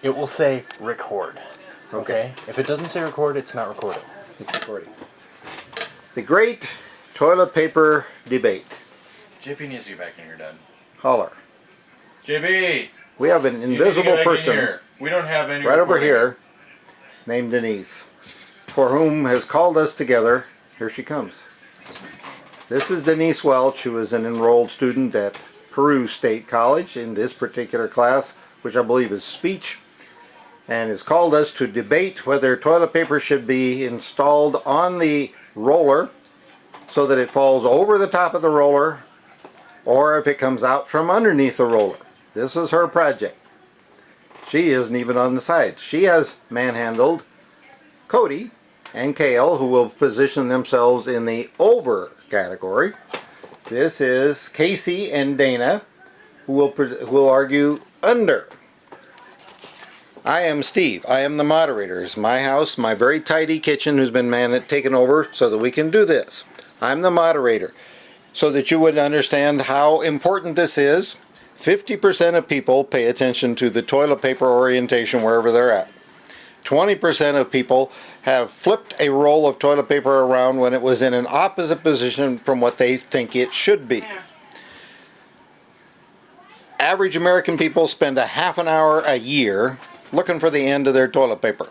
it will say record. Okay? If it doesn't say record, it's not recording. It's recording. The great toilet paper debate. JP needs to get back in here, Dad. Holler. JP! We have an invisible person We don't have any right over here named Denise, for whom has called us together. Here she comes. This is Denise Welch, who is an enrolled student at Peru State College in this particular class, which I believe is speech, and has called us to debate whether toilet paper should be installed on the roller so that it falls over the top of the roller, or if it comes out from underneath the roller. This is her project. She isn't even on the side. She has manhandled Cody and Kale, who will position themselves in the over category. This is Casey and Dana, who will argue under. I am Steve. I am the moderator. It's my house, my very tidy kitchen, who's been taken over so that we can do this. I'm the moderator. So that you would understand how important this is, 50% of people pay attention to the toilet paper orientation wherever they're at. 20% of people have flipped a roll of toilet paper around when it was in an opposite position from what they think it should be. Average American people spend a half an hour a year looking for the end of their toilet paper.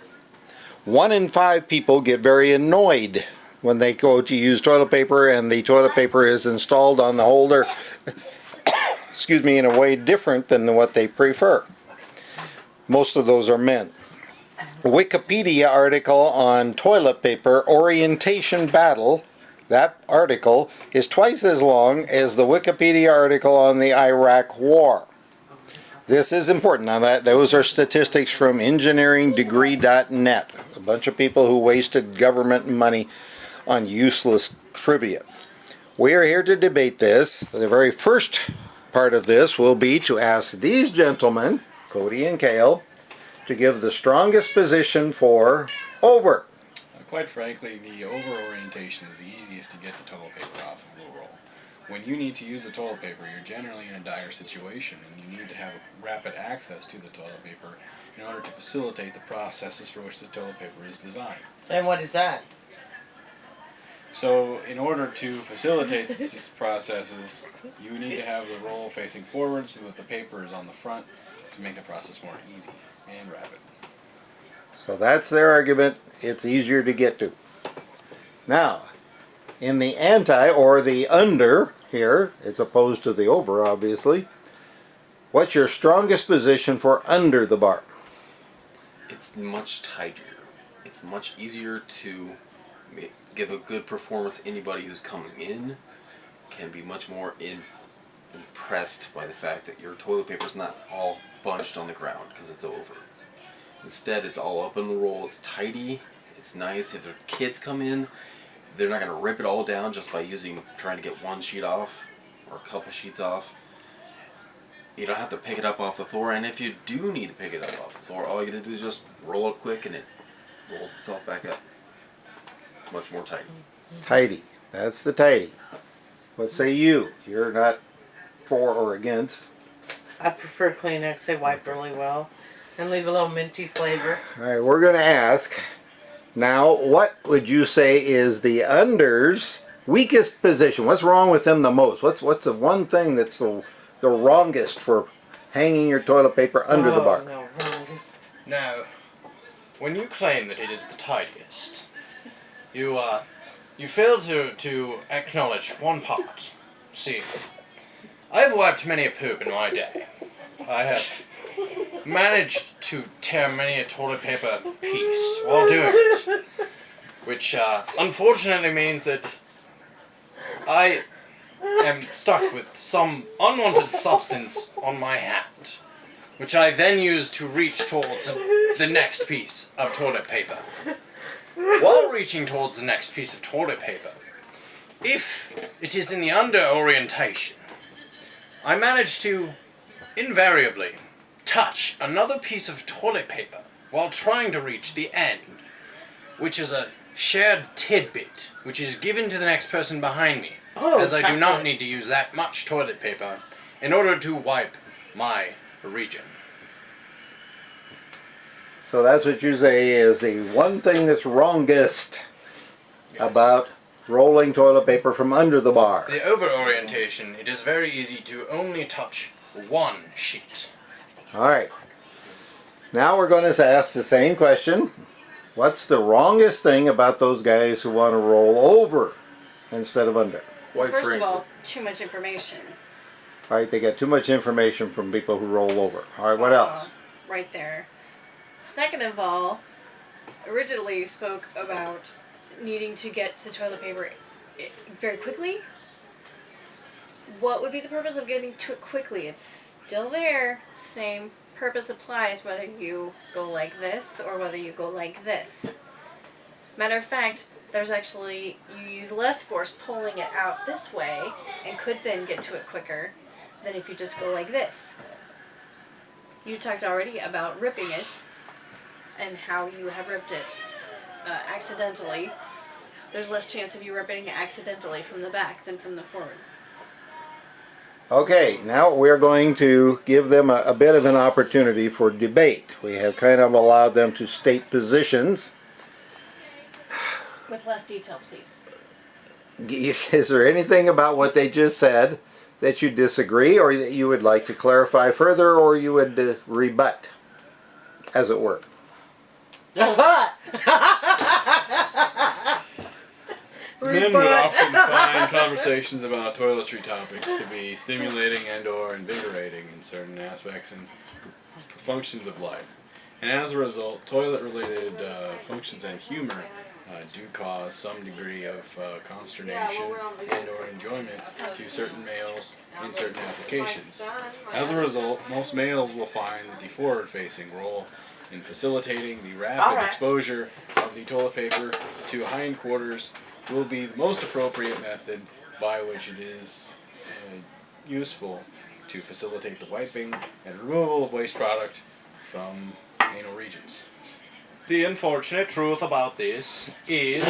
1 in 5 people get very annoyed when they go to use toilet paper and the toilet paper is installed on the holder excuse me, in a way different than what they prefer. Most of those are men. A Wikipedia article on toilet paper orientation battle, that article is twice as long as the Wikipedia article on the Iraq War. This is important. Now those are statistics from engineeringdegree.net. A bunch of people who wasted government money on useless trivia. We are here to debate this. The very first part of this will be to ask these gentlemen, Cody and Kale, to give the strongest position for over. Quite frankly, the over orientation is the easiest to get the toilet paper off of the roll. When you need to use the toilet paper, you're generally in a dire situation and you need to have rapid access to the toilet paper in order to facilitate the processes for which the toilet paper is designed. And what is that? So, in order to facilitate these processes, you need to have the roll facing forward so that the paper is on the front to make the process more easy and rapid. So that's their argument. It's easier to get to. Now, in the anti or the under here, it's opposed to the over, obviously. What's your strongest position for under the bar? It's much tighter. It's much easier to give a good performance. Anybody who's coming in can be much more impressed by the fact that your toilet paper's not all bunched on the ground because it's over. Instead, it's all up in the roll. It's tidy. It's nice. If the kids come in, they're not going to rip it all down just by trying to get one sheet off or a couple sheets off. You don't have to pick it up off the floor, and if you do need to pick it up off the floor, all you got to do is just roll it quick and it rolls itself back up. It's much more tidy. Tidy. That's the tidy. What say you? You're not for or against. I prefer Kleenex. They wipe really well and leave a little minty flavor. All right, we're going to ask now, what would you say is the under's weakest position? What's wrong with them the most? What's the one thing that's the wrongest for hanging your toilet paper under the bar? No, wrongest. Now, when you claim that it is the tidiest, you fail to acknowledge one part. See, I have wiped many a poop in my day. I have managed to tear many a toilet paper piece while doing it, which unfortunately means that I am stuck with some unwanted substance on my hand, which I then use to reach towards the next piece of toilet paper. While reaching towards the next piece of toilet paper, if it is in the under orientation, I manage to invariably touch another piece of toilet paper while trying to reach the end, which is a shared tidbit, which is given to the next person behind me, as I do not need to use that much toilet paper in order to wipe my region. So that's what you say is the one thing that's wrongest about rolling toilet paper from under the bar. The over orientation, it is very easy to only touch one sheet. Alright. Now we're going to ask the same question. What's the wrongest thing about those guys who want to roll over instead of under? Quite First frankly. of all, too much information. Alright, they get too much information from people who roll over. Alright, what else? Right there. Second of all, originally you spoke about needing to get to toilet paper very quickly. What would be the purpose of getting to it quickly? It's still there. Same purpose applies whether you go like this or whether you go like this. Matter of fact, there's actually, you use less force pulling it out this way and could then get to it quicker than if you just go like this. You talked already about ripping it and how you have ripped it accidentally. There's less chance of you ripping it accidentally from the back than from the forward. Okay, now we're going to give them a bit of an opportunity for debate. We have kind of allowed them to state positions. With less detail, please. Is there anything about what they just said that you disagree or that you would like to clarify further or you would rebut, as it were? Men would often find conversations about toiletry topics to be stimulating and/or invigorating in certain aspects and functions of life. And as a result, toilet-related functions and humor do cause some degree of consternation and/or enjoyment to certain males in certain applications. As a result, most males will find that the forward-facing role in facilitating the rapid exposure of the toilet paper to hindquarters will be the most appropriate method by which it is useful to facilitate the wiping and removal of waste product from anal regions. The unfortunate truth about this is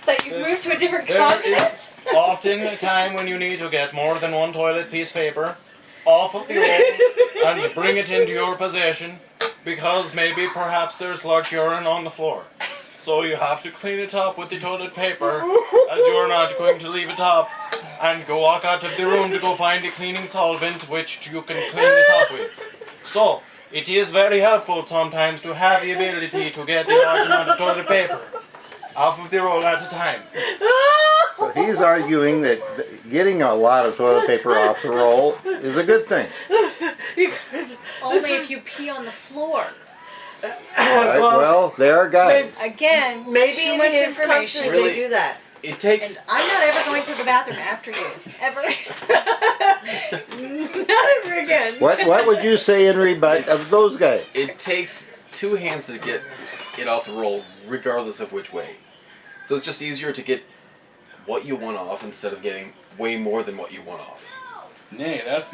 That you've moved to a different there continent? is often a time when you need to get more than one toilet piece paper off of the roll and bring it into your possession because maybe perhaps there's large urine on the floor. So you have to clean it up with the toilet paper as you're not going to leave it up and go walk out of the room to go find a cleaning solvent which you can clean this up with. So, it is very helpful sometimes to have the ability to get a large amount of toilet paper off of the roll at a time. So he's arguing that getting a lot of toilet paper off the roll is a good thing. Only if you pee on the floor. Right, well, there are guys. Again, Maybe too in much his information. country Really? they do that. It takes. And I'm not ever going to the bathroom after you. Ever. Not ever again. What would you say in rebut of those guys? It takes two hands to get it off the roll, regardless of which way. So it's just easier to get what you want off instead of getting way more than what you want off. Nay, that's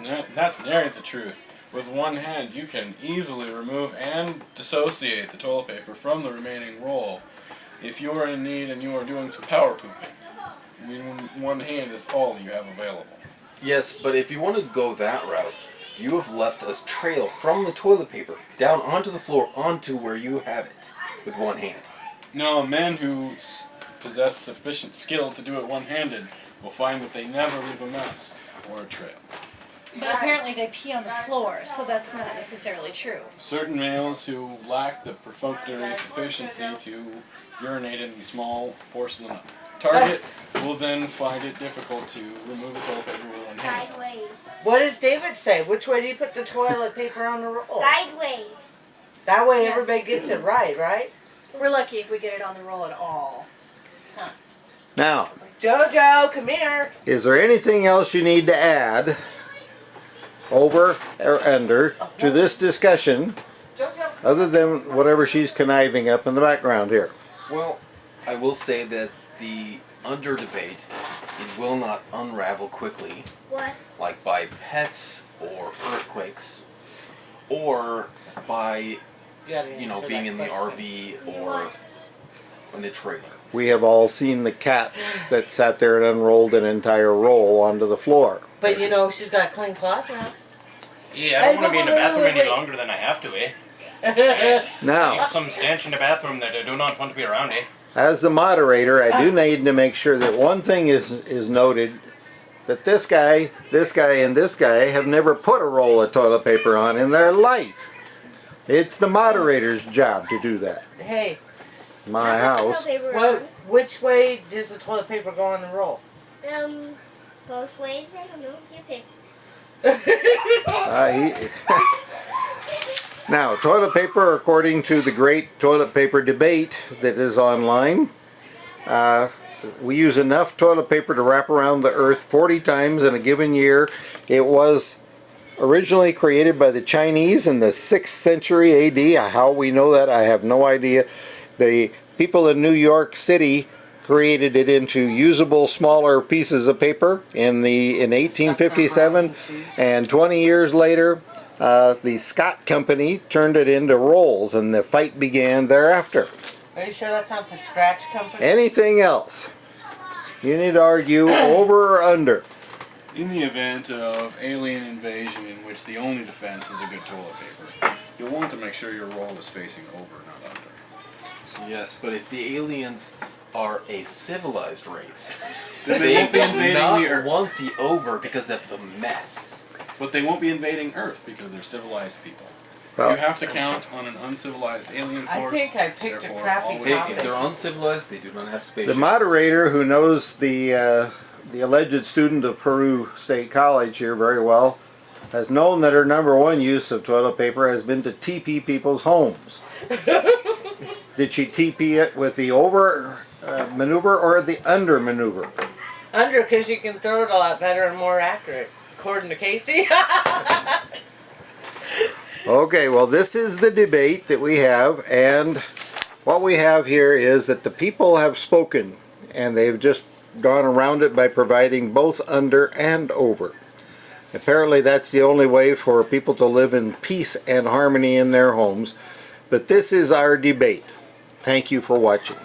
nary the truth. With one hand, you can easily remove and dissociate the toilet paper from the remaining roll. If you are in need and you are doing some power pooping, one hand is all you have available. Yes, but if you want to go that route, you have left a trail from the toilet paper down onto the floor onto where you have it with one hand. No, men who possess sufficient skill to do it one-handed will find that they never leave a mess or a trail. But apparently they pee on the floor, so that's not necessarily true. Certain males who lack the perfunctory sufficiency to urinate in the small porcelain target will then find it difficult to remove the toilet paper with one hand. Sideways. What does David say? Which way do you put the toilet paper on the roll? Sideways. That way Yes. everybody gets it right? We're lucky if we get it on the roll at all. Now, Jojo, come here. is there anything else you need to add over or under to this discussion Jojo. other than whatever she's conniving up in the background here? Well, I will say that the under debate, it will not unravel quickly, What? like by pets or earthquakes, or by, being in the RV or in the trailer. We have all seen the cat that sat there and unrolled an entire roll onto the floor. But she's got clean cloths now. Yeah, I don't want to be in the bathroom any longer than I have to, eh? Now, There's some stench in the bathroom that I do not want to be around, eh? as the moderator, I do need to make sure that one thing is noted, that this guy, and this guy have never put a roll of toilet paper on in their life. It's the moderator's job to do that. Hey, My house. which way does the toilet paper go on the roll? Both ways. I don't know. You pick. Now, toilet paper, according to the great toilet paper debate that is online, we use enough toilet paper to wrap around the earth 40 times in a given year. It was originally created by the Chinese in the 6th century AD. How we know that, I have no idea. The people in New York City created it into usable smaller pieces of paper in 1857, and 20 years later the Scott Company turned it into rolls, and the fight began thereafter. Are you sure that's not the Scratch Company? Anything else? You need to argue over or under. In the event of alien invasion in which the only defense is a good toilet paper, you'll want to make sure your roll is facing over, not under. Yes, but if the aliens are a civilized race, Then they won't be will invading not the Earth. want the over because of the mess. But they won't be invading Earth because they're civilized people. Well, You have to count on an uncivilized alien I force. think I picked a therefore crappy always- topic. If they're uncivilized, they do not have spaceships. the moderator, who knows the alleged student of Peru State College here very well, has known that her number one use of toilet paper has been to TP people's homes. Did she TP it with the over maneuver or the under maneuver? Under, because you can throw it a lot better and more accurate, according to Casey. Okay, well, this is the debate that we have, and what we have here is that the people have spoken, and they've just gone around it by providing both under and over. Apparently that's the only way for people to live in peace and harmony in their homes, but this is our debate. Thank you for watching.